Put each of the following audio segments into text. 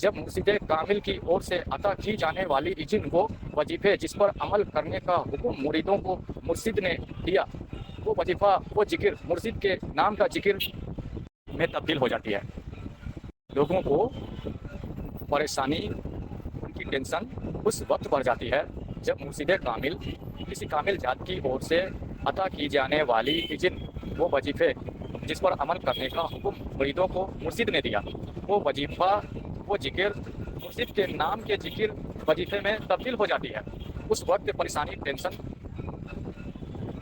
جب مرشد کامل کی اور سے عطا کی جانے والی اذن وہ وظیفے جس پر عمل کرنے کا حکم مریدوں کو مرشد نے دیا، وہ وظیفہ وہ ذکر مرشد کے نام کا ذکر میں تبدیل ہو جاتی ہے۔ لوگوں کو پریشانی، ان کی ٹینشن اس وقت بڑھ جاتی ہے جب مرشد کامل کسی کامل ذات کی اور سے عطا کی جانے والی اذن وہ وظیفے جس پر عمل کرنے کا حکم مریدوں کو مرشد نے دیا، وہ وظیفہ وہ ذکر مرشد کے نام کے ذکر وظیفے میں تبدیل ہو جاتی ہے۔ اس وقت پریشانی، ٹینشن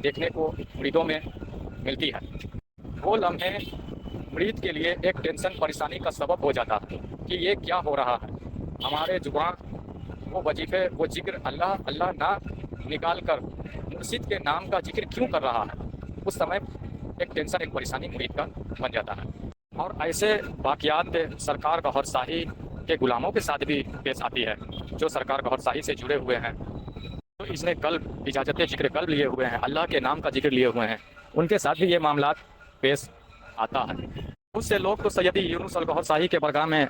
دیکھنے کو مریدوں میں ملتی ہے۔ وہ لمحے مرید کے لیے ایک ٹینشن، پریشانی کا سبب ہو جاتا ہے کہ یہ کیا ہو رہا ہے، ہمارے زبان وہ وظیفے وہ ذکر اللہ اللہ نہ نکال کر مرشد کے نام کا ذکر کیوں کر رہا ہے۔ اس سمے ایک ٹینشن، ایک پریشانی مرید کا بن جاتا ہے۔ اور ایسے واقعات سرکار گوہر شاہی کے غلاموں کے ساتھ بھی پیش آتی ہے، جو سرکار گوہر شاہی سے جڑے ہوئے ہیں، جو اس نے قلب اجازت ذکر قلب لیے ہوئے ہیں، اللہ کے نام کا ذکر لیے ہوئے ہیں، ان کے ساتھ بھی یہ معاملات پیش آتا ہے۔ بہت سے لوگ تو سیدی یونس الگوہر شاہی کے برگاہ میں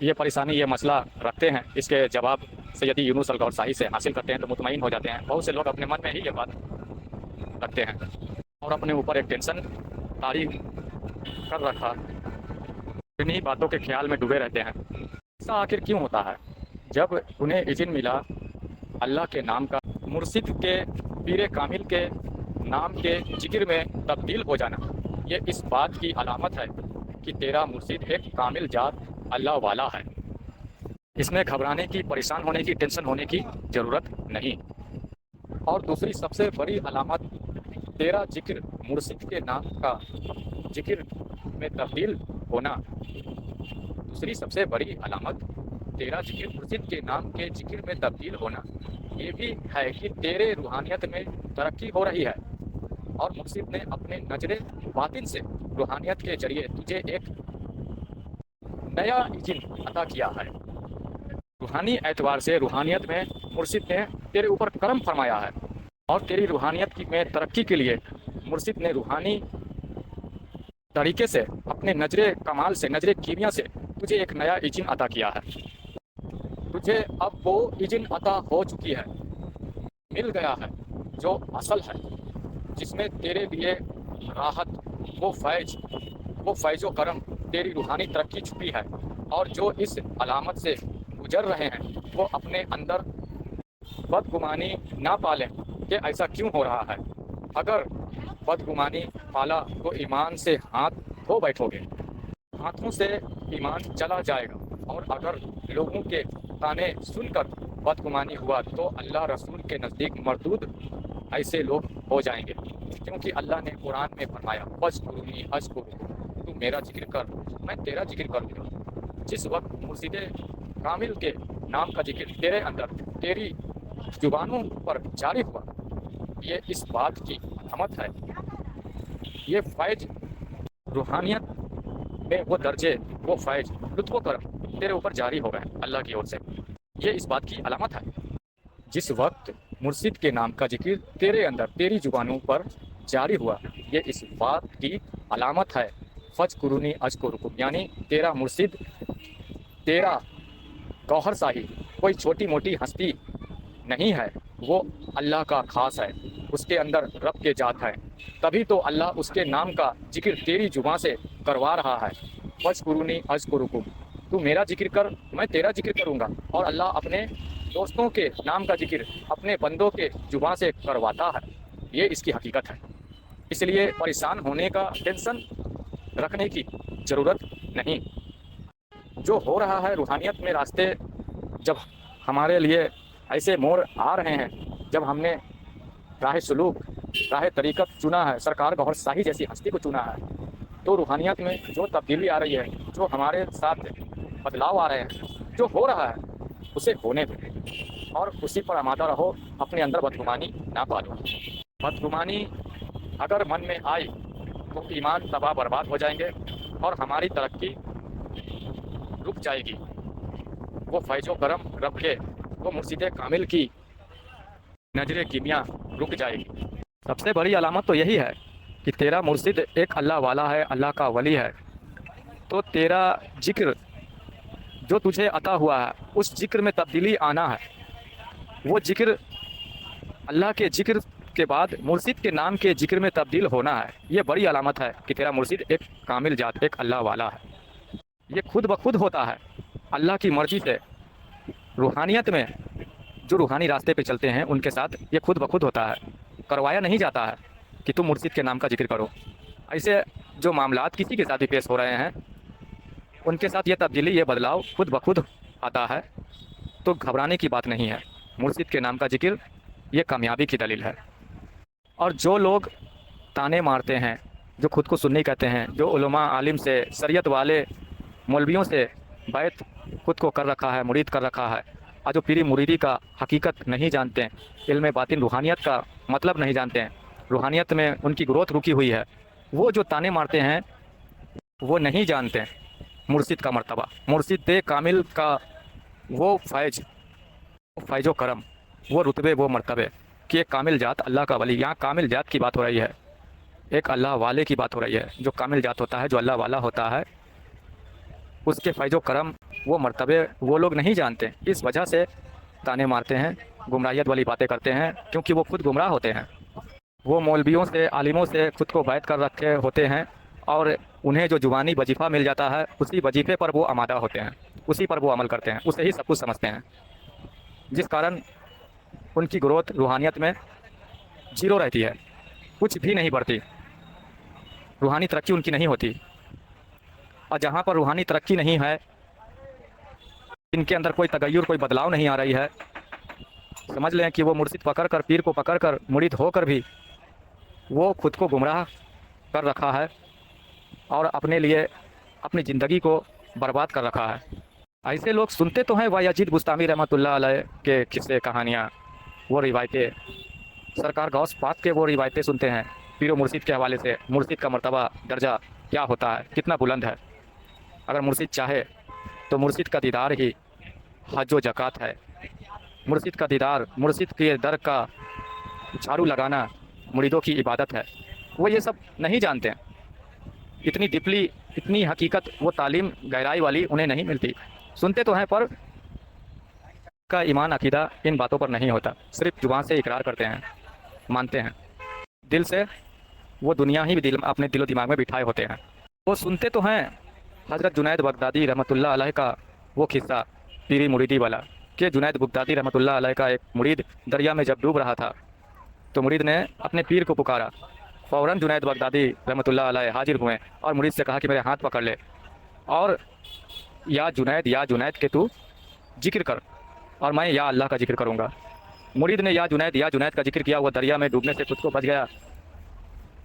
یہ پریشانی، یہ مسئلہ رکھتے ہیں، اس کے جواب سیدی یونس الگوہر شاہی سے حاصل کرتے ہیں تو مطمئن ہو جاتے ہیں۔ بہت سے لوگ اپنے من میں ہی یہ بات رکھتے ہیں اور اپنے اوپر ایک ٹینشن طاری کر رکھا، انہی باتوں کے خیال میں ڈوبے رہتے ہیں۔ ایسا آخر کیوں ہوتا ہے؟ جب انہیں اذن ملا اللہ کے نام کا، مرشد کے پیر کامل کے نام کے ذکر میں تبدیل ہو جانا، یہ اس بات کی علامت ہے کہ تیرا مرشد ایک کامل ذات اللہ والا ہے۔ اس میں گھبرانے کی، پریشان ہونے کی، ٹینشن ہونے کی ضرورت نہیں۔ اور دوسری سب سے بڑی علامت تیرا ذکر مرشد کے نام کا ذکر میں تبدیل ہونا، دوسری سب سے بڑی علامت تیرا ذکر مرشد کے نام کے ذکر میں تبدیل ہونا یہ بھی ہے کہ تیرے روحانیت میں ترقی ہو رہی ہے، اور مرشد نے اپنے نظر باطن سے روحانیت کے ذریعے تجھے ایک نیا اذن عطا کیا ہے۔ روحانی اعتبار سے روحانیت میں مرشد نے تیرے اوپر کرم فرمایا ہے، اور تیری روحانیت میں ترقی کے لیے مرشد نے روحانی طریقے سے اپنے نظر کمال سے، نظر کیمیا سے تجھے ایک نیا اذن عطا کیا ہے۔ تجھے اب وہ اذن عطا ہو چکی ہے، مل گیا ہے جو اصل ہے، جس میں تیرے لیے راحت، وہ فیض و کرم، تیری روحانی ترقی چھپی ہے۔ اور جو اس علامت سے گزر رہے ہیں وہ اپنے اندر بدگمانی نہ پالیں کہ ایسا کیوں ہو رہا ہے۔ اگر بدگمانی پالا تو ایمان سے ہاتھ دھو بیٹھو گے، ہاتھوں سے ایمان چلا جائے گا۔ اور اگر لوگوں کے تانے سن کر بدگمانی ہوا تو اللہ رسول کے نزدیک مردود ایسے لوگ ہو جائیں گے، کیونکہ اللہ نے قرآن میں فرمایا فاذکرونی اذکرکم، تو میرا ذکر کر میں تیرا ذکر کروں گا۔ جس وقت مرشد کامل کے نام کا ذکر تیرے اندر، تیری زبانوں پر جاری ہوا، یہ اس بات کی علامت ہے، یہ فیض روحانیت میں وہ درجے، وہ فیض، لطف و کرم تیرے اوپر جاری ہو گئے اللہ کی اور سے، یہ اس بات کی علامت ہے۔ جس وقت مرشد کے نام کا ذکر تیرے اندر، تیری زبانوں پر جاری ہوا، یہ اس بات کی علامت ہے فاذکرونی اذکرکم، یعنی تیرا مرشد، تیرا گوہر شاہی کوئی چھوٹی موٹی ہستی نہیں ہے، وہ اللہ کا خاص ہے، اس کے اندر رب کے ذات ہے، تبھی تو اللہ اس کے نام کا ذکر تیری زبان سے کروا رہا ہے۔ فاذکرونی اذکرکم، تو میرا ذکر کر میں تیرا ذکر کروں گا۔ اور اللہ اپنے دوستوں کے نام کا ذکر اپنے بندوں کے زبان سے کرواتا ہے، یہ اس کی حقیقت ہے۔ اس لیے پریشان ہونے کا، ٹینشن رکھنے کی ضرورت نہیں۔ جو ہو رہا ہے روحانیت میں، راستے جب ہمارے لیے ایسے موڑ آ رہے ہیں، جب ہم نے راہ سلوک، راہ طریقت چنا ہے، سرکار گوہر شاہی جیسی ہستی کو چنا ہے، تو روحانیت میں جو تبدیلی آ رہی ہے، جو ہمارے ساتھ بدلاؤ آ رہے ہیں، جو ہو رہا ہے اسے ہونے دو، اور اسی پر آمادہ رہو، اپنے اندر بدگمانی نہ پالو۔ بدگمانی اگر من میں آئی تو ایمان تباہ برباد ہو جائیں گے، اور ہماری ترقی رک جائے گی۔ وہ فیض و کرم رب کے، وہ مرشد کامل کی نظر کیمیا رک جائے گی۔ سب سے بڑی علامت تو یہی ہے کہ تیرا مرشد ایک اللہ والا ہے، اللہ کا ولی ہے، تو تیرا ذکر جو تجھے عطا ہوا ہے اس ذکر میں تبدیلی آنا ہے. وہ ذکر اللہ کے ذکر کے بعد مرشد کے نام کے ذکر میں تبدیل ہونا ہے. یہ بڑی علامت ہے کہ تیرا مرشد ایک کامل ذات، ایک اللہ والا ہے. یہ خود بخود ہوتا ہے اللہ کی مرضی سے. روحانیت میں جو روحانی راستے پہ چلتے ہیں ان کے ساتھ یہ خود بخود ہوتا ہے، کروایا نہیں جاتا ہے کہ تم مرشد کے نام کا ذکر کرو. ایسے جو معاملات کسی کے ساتھ بھی پیش ہو رہے ہیں ان کے ساتھ یہ تبدیلی، یہ بدلاؤ خود بخود آتا ہے. تو گھبرانے کی بات نہیں ہے. مرشد کے نام کا ذکر یہ کامیابی کی دلیل ہے. اور جو لوگ تانے مارتے ہیں، جو خود کو سنی کہتے ہیں، جو علماء عالم سے، شریعت والے مولویوں سے بیعت خود کو کر رکھا ہے، مرید کر رکھا ہے، اور جو پیری مریدی کا حقیقت نہیں جانتے ہیں، علم باطن روحانیت کا مطلب نہیں جانتے ہیں، روحانیت میں ان کی گروتھ رکی ہوئی ہے، وہ جو تانے مارتے ہیں وہ نہیں جانتے مرشد کا مرتبہ، مرشد کامل کا وہ فیض و کرم، وہ رتبے، وہ مرتبے کہ ایک کامل ذات اللہ کا ولی. یہاں کامل ذات کی بات ہو رہی ہے، ایک اللہ والے کی بات ہو رہی ہے. جو کامل ذات ہوتا ہے، جو اللہ والا ہوتا ہے، اس کے فیض و کرم، وہ مرتبے وہ لوگ نہیں جانتے. اس وجہ سے تانے مارتے ہیں، گمراہیت والی باتیں کرتے ہیں، کیونکہ وہ خود گمراہ ہوتے ہیں. وہ مولویوں سے، عالموں سے خود کو بیعت کر رکھے ہوتے ہیں، اور انہیں جو زبانی وظیفہ مل جاتا ہے اسی وظیفے پر وہ آمادہ ہوتے ہیں، اسی پر وہ عمل کرتے ہیں، اسے ہی سب کچھ سمجھتے ہیں، جس کارن ان کی گروتھ روحانیت میں زیرو رہتی ہے، کچھ بھی نہیں بڑھتی، روحانی ترقی ان کی نہیں ہوتی. اور جہاں پر روحانی ترقی نہیں ہے، ان کے اندر کوئی تغیر، کوئی بدلاؤ نہیں آ رہی ہے، سمجھ لیں کہ وہ مرشد پکڑ کر، پیر کو پکڑ کر، مرید ہو کر بھی وہ خود کو گمراہ کر رکھا ہے اور اپنے لیے اپنی زندگی کو برباد کر رکھا ہے. ایسے لوگ سنتے تو ہیں وایزید بستامی رحمۃ اللہ علیہ کے قصے، کہانیاں، وہ روایتیں، سرکار غوث پاک کے وہ روایتیں سنتے ہیں پیر و مرشد کے حوالے سے. مرشد کا مرتبہ، درجہ کیا ہوتا ہے، کتنا بلند ہے. اگر مرشد چاہے تو مرشد کا دیدار ہی حج و زکوٰۃ ہے. مرشد کا دیدار، مرشد کے در کا جھاڑو لگانا مریدوں کی عبادت ہے. وہ یہ سب نہیں جانتے ہیں. اتنی ڈپلی، اتنی حقیقت، وہ تعلیم گہرائی والی انہیں نہیں ملتی. سنتے تو ہیں پر کا ایمان عقیدہ ان باتوں پر نہیں ہوتا. صرف زبان سے اقرار کرتے ہیں، مانتے ہیں، دل سے وہ دنیا ہی اپنے دل و دماغ میں بٹھائے ہوتے ہیں. وہ سنتے تو ہیں حضرت جنید بغدادی رحمۃ اللہ علیہ کا وہ قصہ، پیری مریدی والا، کہ جنید بغدادی رحمۃ اللہ علیہ کا ایک مرید دریا میں جب ڈوب رہا تھا تو مرید نے اپنے پیر کو پکارا. فوراً جنید بغدادی رحمۃ اللہ علیہ حاضر ہوئے اور مرید سے کہا کہ میرے ہاتھ پکڑ لے اور یا جنید کہ تو ذکر کر اور میں یا اللہ کا ذکر کروں گا. مرید نے یا جنید کا ذکر کیا. وہ دریا میں ڈوبنے سے خود کو بچ گیا.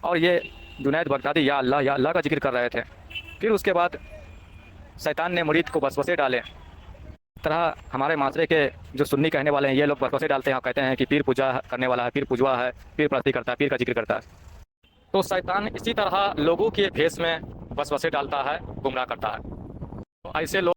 اور یہ جنید بغدادی یا اللہ کا ذکر کر رہے تھے. پھر اس کے بعد شیطان نے مرید کو وسوسے ڈالے. اس طرح ہمارے معاشرے کے جو سنی کہنے والے ہیں یہ لوگ وسوسے ڈالتے ہیں اور کہتے ہیں کہ پیر پوجا کرنے والا ہے، پیر پوجوا ہے، پیر پرستی کرتا ہے، پیر کا ذکر کرتا ہے. تو شیطان اسی طرح لوگوں کے بھیس میں وسوسے ڈالتا ہے، گمراہ کرتا ہے. ایسے لوگ